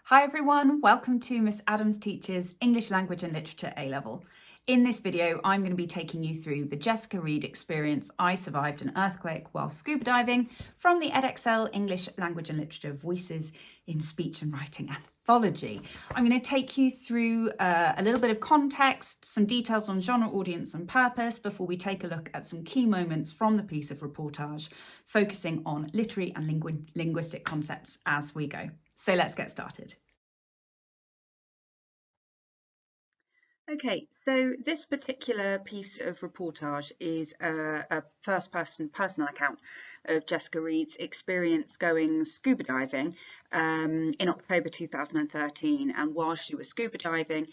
Hi everyone, welcome to Miss Adams Teaches English Language and Literature A-Level. In this video, I'm going to be taking you through the Jessica Reed experience I survived an earthquake while scuba diving from the Edexcel English Language and Literature Voices in Speech and Writing Anthology. I'm going to take you through a little bit of context, some details on genre, audience and purpose before we take a look at some key moments from the piece of reportage, focusing on literary and linguistic concepts as we go. So let's get started. Okay, so this particular piece of reportage is a first-person personal account of Jessica Reed's experience going scuba diving in October 2013. And while she was scuba diving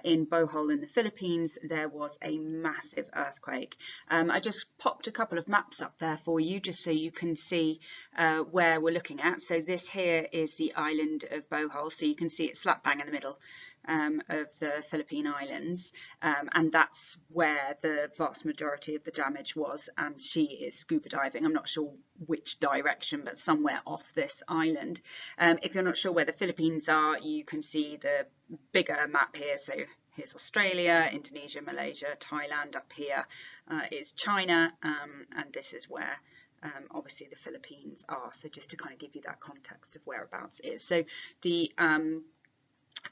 in Bohol in the Philippines, there was a massive earthquake. I just popped a couple of maps up there for you just so you can see where we're looking at. So this here is the island of Bohol, so you can see it slap bang in the middle of the Philippine Islands, and that's where the vast majority of the damage was, and she is scuba diving. I'm not sure which direction, but somewhere off this island. If you're not sure where the Philippines are, you can see the bigger map here. So here's Australia, Indonesia, Malaysia, Thailand. Up here is China, and this is where obviously the Philippines are. So just to kind of give you that context of whereabouts it is. So the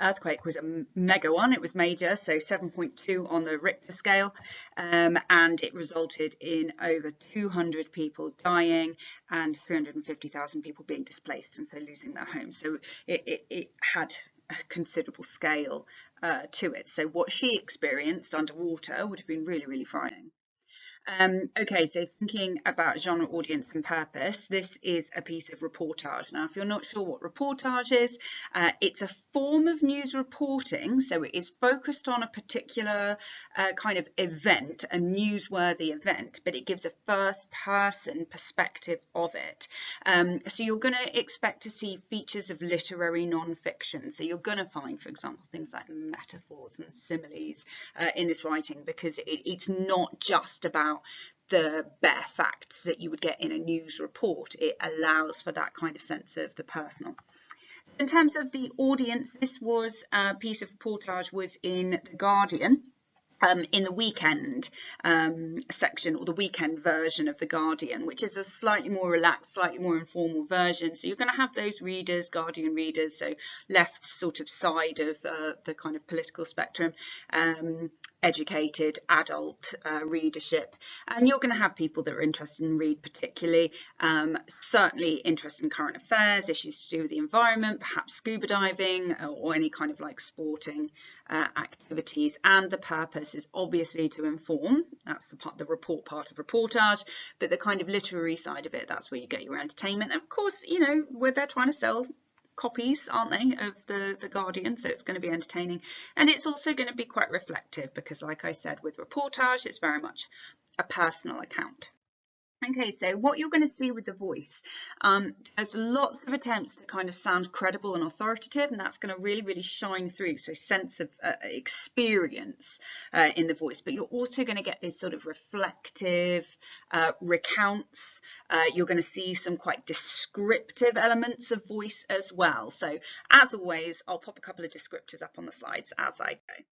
earthquake was a mega one. It was major, so 7.2 on the Richter scale, and it resulted in over 200 people dying and 350,000 people being displaced and so losing their homes. So it had a considerable scale to it. So what she experienced underwater would have been really, really frightening. Okay, so thinking about genre, audience and purpose, this is a piece of reportage. Now, if you're not sure what reportage is, it's a form of news reporting. So it is focused on a particular kind of event, a newsworthy event, but it gives a first-person perspective of it. So you're going to expect to see features of literary non-fiction. So you're going to find, for example, things like metaphors and similes in this writing, because it's not just about the bare facts that you would get in a news report. It allows for that kind of sense of the personal. In terms of the audience, this was a piece of reportage was in The Guardian. In the weekend section, or the weekend version of The Guardian, which is a slightly more relaxed, slightly more informal version. So you're going to have those readers, Guardian readers, so left sort of side of the kind of political spectrum, educated adult readership, and you're going to have people that are interested in read particularly, certainly interested in current affairs, issues to do with the environment, perhaps scuba diving or any kind of like sporting activities. And the purpose is obviously to inform. That's the report part of reportage, but the kind of literary side of it, that's where you get your entertainment. And of course, you know, where they're trying to sell copies, aren't they, of the Guardian, so it's going to be entertaining, and it's also going to be quite reflective because, like I said, with reportage, it's very much a personal account. Okay, so what you're going to see with the voice, there's lots of attempts to kind of sound credible and authoritative, and that's going to really, really shine through. So sense of experience in the voice, but you're also going to get this sort of reflective recounts. You're going to see some quite descriptive elements of voice as well. So as always, I'll pop a couple of descriptors up on the slides as I go.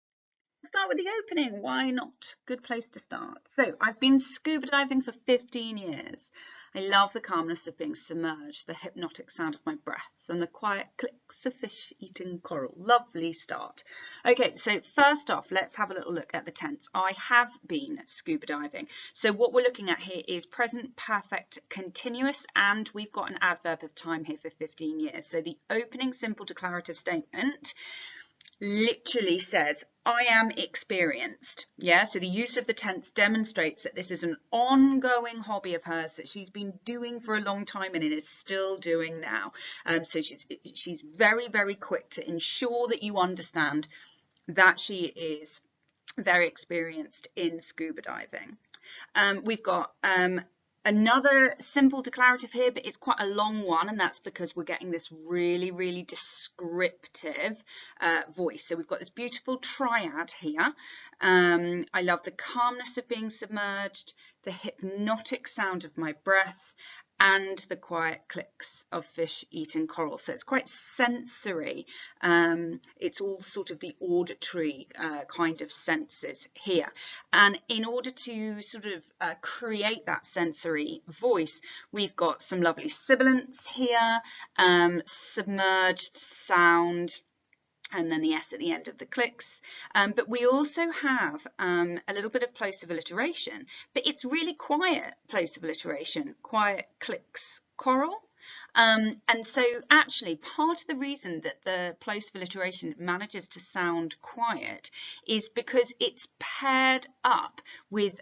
Start with the opening. Why not? Good place to start. So I've been scuba diving for 15 years. I love the calmness of being submerged, the hypnotic sound of my breath, and the quiet clicks of fish eating coral. Lovely start. Okay, so first off, let's have a little look at the tense. I have been scuba diving. So what we're looking at here is present perfect continuous, and we've got an adverb of time here for 15 years. So the opening simple declarative statement literally says, I am experienced. Yeah, so the use of the tense demonstrates that this is an ongoing hobby of hers that she's been doing for a long time and it is still doing now. So she's very, very quick to ensure that you understand that she is very experienced in scuba diving. We've got another simple declarative here, but it's quite a long one, and that's because we're getting this really, really descriptive voice. So we've got this beautiful triad here. I love the calmness of being submerged, the hypnotic sound of my breath, and the quiet clicks of fish eating coral. So it's quite sensory. It's all sort of the auditory kind of senses here. And in order to sort of create that sensory voice, we've got some lovely sibilants here, submerged sound, and then the S at the end of the clicks. But we also have a little bit of plosive alliteration, but it's really quiet plosive alliteration, quiet clicks coral. And so actually part of the reason that the plosive alliteration manages to sound quiet is because it's paired up with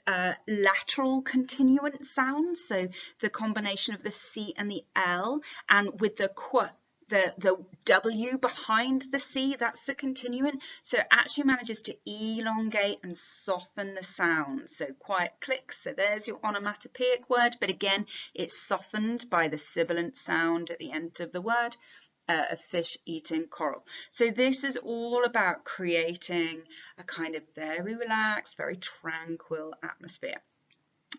lateral continuant sounds, so the combination of the C and the L, and with the qu, the W behind the C, that's the continuant. So it actually manages to elongate and soften the sound. So quiet clicks, so there's your onomatopoeic word, but again, it's softened by the sibilant sound at the end of the word. Of fish eating coral. So this is all about creating a kind of very relaxed, very tranquil atmosphere.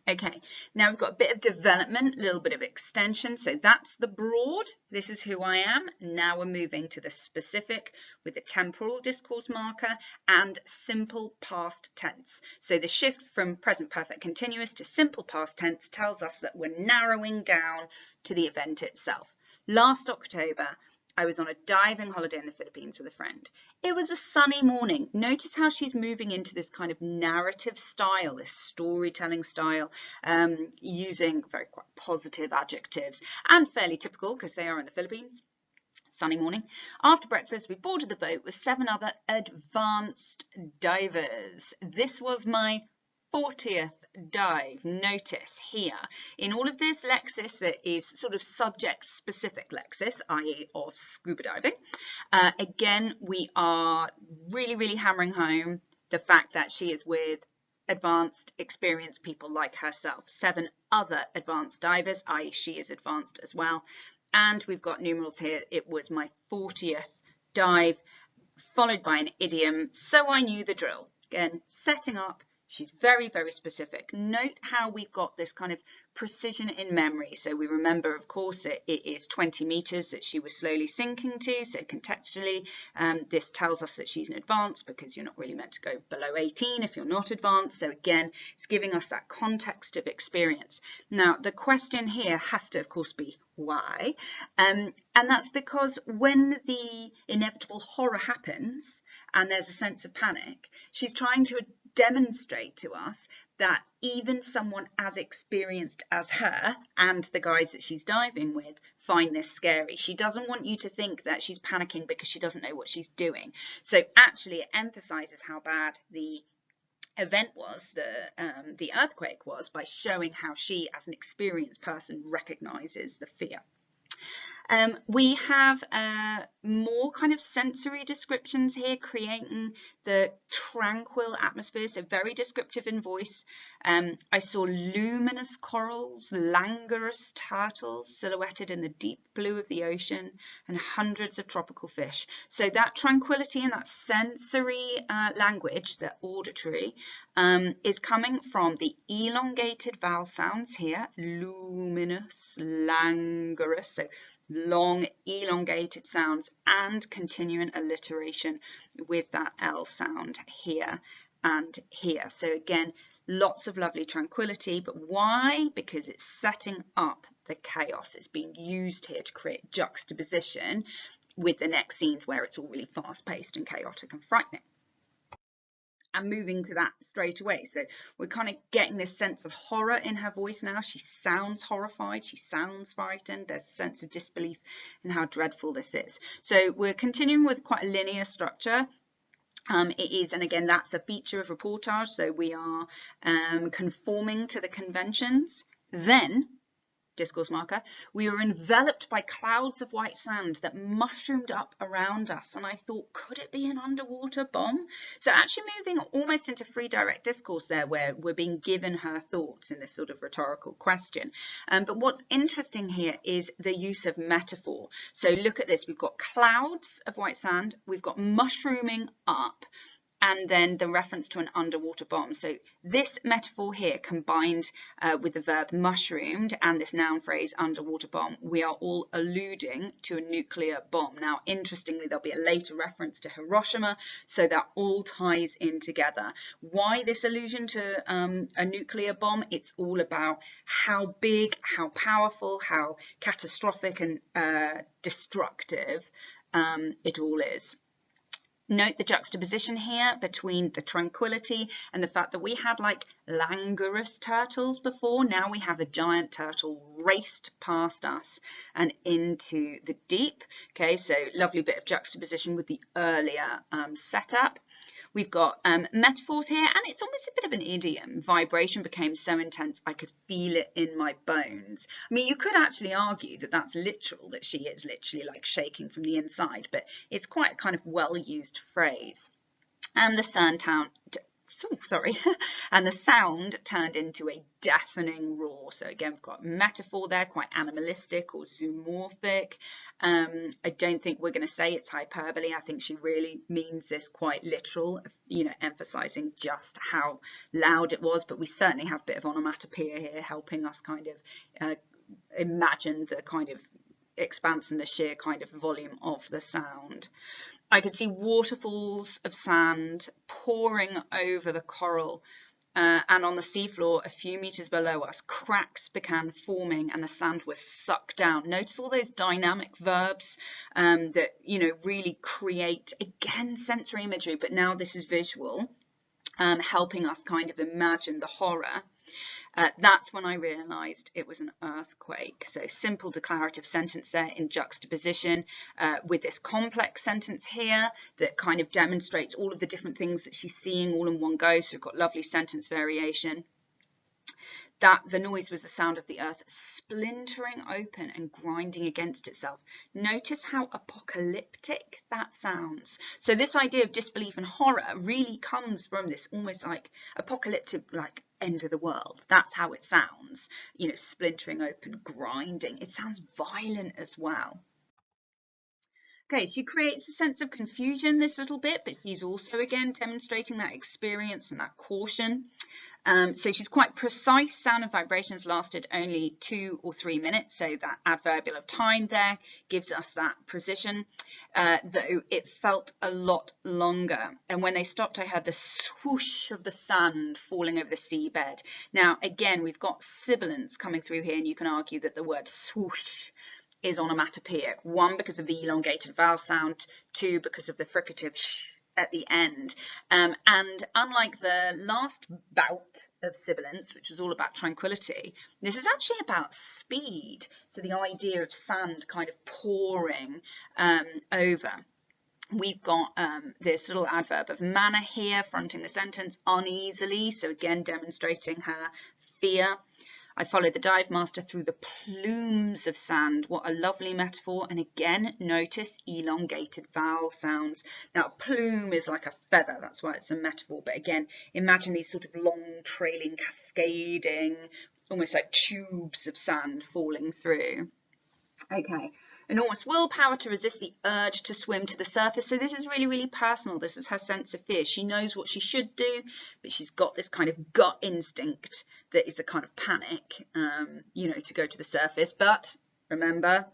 Okay, now we've got a bit of development, a little bit of extension. So that's the broad. This is who I am. Now we're moving to the specific with the temporal discourse marker and simple past tense. So the shift from present perfect continuous to simple past tense tells us that we're narrowing down to the event itself. Last October, I was on a diving holiday in the Philippines with a friend. It was a sunny morning. Notice how she's moving into this kind of narrative style, this storytelling style, using very quite positive adjectives and fairly typical because they are in the Philippines. Sunny morning. After breakfast, we boarded the boat with 7 other advanced divers. This was my 40th dive. Notice here in all of this lexis that is sort of subject specific lexis, i.e. of scuba diving. Again, we are really hammering home the fact that she is with advanced experienced people like herself. 7 other advanced divers, i.e. she is advanced as well. And we've got numerals here. It was my 40th dive, followed by an idiom, so I knew the drill. Again, setting up. She's very specific. Note how we've got this kind of precision in memory. So we remember, of course, it is 20 meters that she was slowly sinking to. So contextually, this tells us that she's in advance because you're not really meant to go below 18 if you're not advanced. So again, it's giving us that context of experience. Now, the question here has to, of course, be why? And that's because when the inevitable horror happens, and there's a sense of panic, she's trying to demonstrate to us that even someone as experienced as her and the guys that she's diving with find this scary. She doesn't want you to think that she's panicking because she doesn't know what she's doing. So actually it emphasizes how bad the event was, the earthquake was, by showing how she as an experienced person recognizes the fear. We have more kind of sensory descriptions here, creating the tranquil atmosphere, so very descriptive in voice. I saw luminous corals, languorous turtles silhouetted in the deep blue of the ocean, and hundreds of tropical fish. So that tranquility and that sensory language, the auditory, is coming from the elongated vowel sounds here, luminous, languorous, so long elongated sounds, and continuing alliteration with that L sound here and here. So again, lots of lovely tranquility, but why? Because it's setting up the chaos. It's being used here to create juxtaposition with the next scenes where it's all really fast-paced and chaotic and frightening. And moving to that straight away. So we're kind of getting this sense of horror in her voice now. She sounds horrified. She sounds frightened. There's a sense of disbelief in how dreadful this is. So we're continuing with quite a linear structure. It is, and again, that's a feature of reportage. So we are conforming to the conventions. Then, discourse marker, we were enveloped by clouds of white sand that mushroomed up around us, and I thought, could it be an underwater bomb? So actually moving almost into free direct discourse there, where we're being given her thoughts in this sort of rhetorical question. But what's interesting here is the use of metaphor. So look at this, we've got clouds of white sand, we've got mushrooming up, and then the reference to an underwater bomb. So this metaphor here combined with the verb mushroomed and this noun phrase underwater bomb, we are all alluding to a nuclear bomb. Now, interestingly, there'll be a later reference to Hiroshima, so that all ties in together. Why this allusion to a nuclear bomb? It's all about how big, how powerful, how catastrophic and destructive it all is. Note the juxtaposition here between the tranquility and the fact that we had like languorous turtles before. Now we have a giant turtle raced past us and into the deep. Okay, so lovely bit of juxtaposition with the earlier setup. We've got metaphors here, and it's almost a bit of an idiom. Vibration became so intense I could feel it in my bones. I mean, you could actually argue that that's literal, that she is literally like shaking from the inside, but it's quite a kind of well-used phrase. And the and the sound turned into a deafening roar. So again, we've got metaphor there, quite animalistic or zoomorphic. I don't think we're going to say it's hyperbole. I think she really means this quite literal, you know, emphasizing just how loud it was, but we certainly have a bit of onomatopoeia here helping us kind of imagine the kind of expanse and the sheer kind of volume of the sound. I could see waterfalls of sand pouring over the coral, and on the seafloor a few meters below us, cracks began forming and the sand was sucked down. Notice all those dynamic verbs that, you know, really create, again, sensory imagery, but now this is visual, helping us kind of imagine the horror. That's when I realised it was an earthquake. So simple declarative sentence there in juxtaposition with this complex sentence here that kind of demonstrates all of the different things that she's seeing all in one go. So we've got lovely sentence variation. That the noise was the sound of the earth splintering open and grinding against itself. Notice how apocalyptic that sounds. So this idea of disbelief and horror really comes from this almost like apocalyptic, like end of the world. That's how it sounds, you know, splintering open, grinding. It sounds violent as well. Okay, she creates a sense of confusion this little bit, but she's also again demonstrating that experience and that caution. So she's quite precise. Sound and vibrations lasted only 2 or 3 minutes, so that adverbial of time there gives us that precision, though it felt a lot longer. And when they stopped, I heard the swoosh of the sand falling over the seabed. Now, again, we've got sibilants coming through here, and you can argue that the word swoosh is onomatopoeic. 1, because of the elongated vowel sound, 2, because of the fricative sh at the end. And unlike the last bout of sibilants, which was all about tranquility, this is actually about speed. So the idea of sand kind of pouring over. We've got this little adverb of manner here, fronting the sentence, uneasily. So again, demonstrating her fear. I followed the dive master through the plumes of sand. What a lovely metaphor. And again, notice elongated vowel sounds. Now, plume is like a feather. That's why it's a metaphor. But again, imagine these sort of long, trailing, cascading, almost like tubes of sand falling through. Okay, enormous willpower to resist the urge to swim to the surface. So this is really, really personal. This is her sense of fear. She knows what she should do, but she's got this kind of gut instinct that is a kind of panic, you know, to go to the surface. But remember,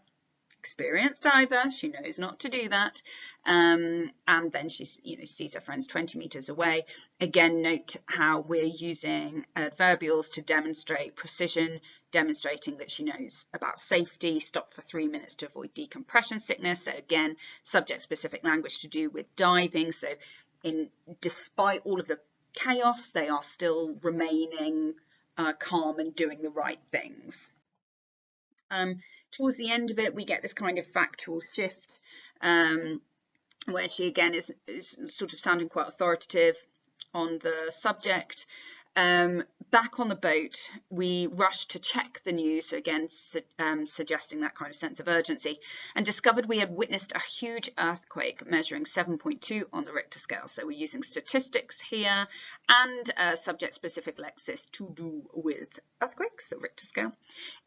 experienced diver, she knows not to do that. And then she, you know, sees her friends 20 meters away. Again, note how we're using adverbials to demonstrate precision, demonstrating that she knows about safety, stop for 3 minutes to avoid decompression sickness. So again, subject-specific language to do with diving. So despite all of the chaos, they are still remaining calm and doing the right things. Towards the end of it, we get this kind of factual shift where she again is sort of sounding quite authoritative on the subject. Back on the boat, we rushed to check the news, so again suggesting that kind of sense of urgency, and discovered we had witnessed a huge earthquake measuring 7.2 on the Richter scale. So we're using statistics here and subject-specific lexis to do with earthquakes, the Richter scale.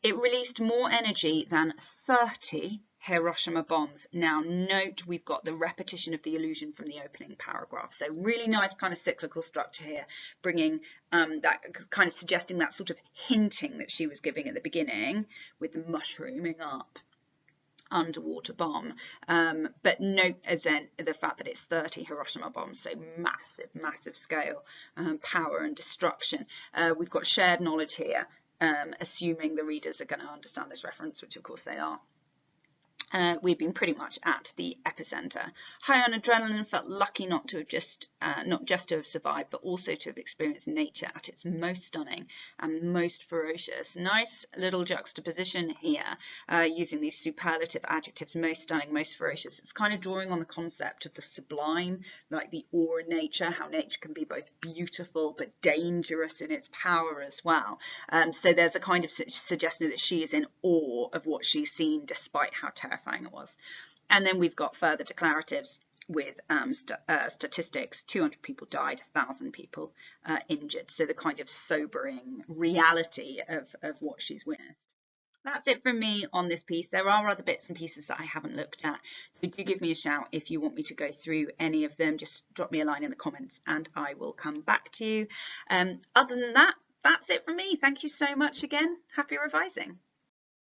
It released more energy than 30 Hiroshima bombs. Now note we've got the repetition of the illusion from the opening paragraph. So really nice kind of cyclical structure here, bringing that kind of suggesting that sort of hinting that she was giving at the beginning with the mushrooming up underwater bomb, but note as in the fact that it's 30 Hiroshima bombs, so massive scale, power and destruction. We've got shared knowledge here, assuming the readers are going to understand this reference, which of course they are. We've been pretty much at the epicenter. High on adrenaline, felt lucky not to have not just to have survived, but also to have experienced nature at its most stunning and most ferocious. Nice little juxtaposition here, using these superlative adjectives, most stunning, most ferocious. It's kind of drawing on the concept of the sublime, like the awe in nature, how nature can be both beautiful but dangerous in its power as well. So there's a kind of suggestion that she is in awe of what she's seen, despite how terrifying it was. And then we've got further declaratives with statistics. 200 people died, 1,000 people injured. So the kind of sobering reality of what she's witnessed. That's it from me on this piece. There are other bits and pieces that I haven't looked at, so do give me a shout if you want me to go through any of them. Just drop me a line in the comments and I will come back to you. Other than that, that's it from me. Thank you so much again. Happy revising.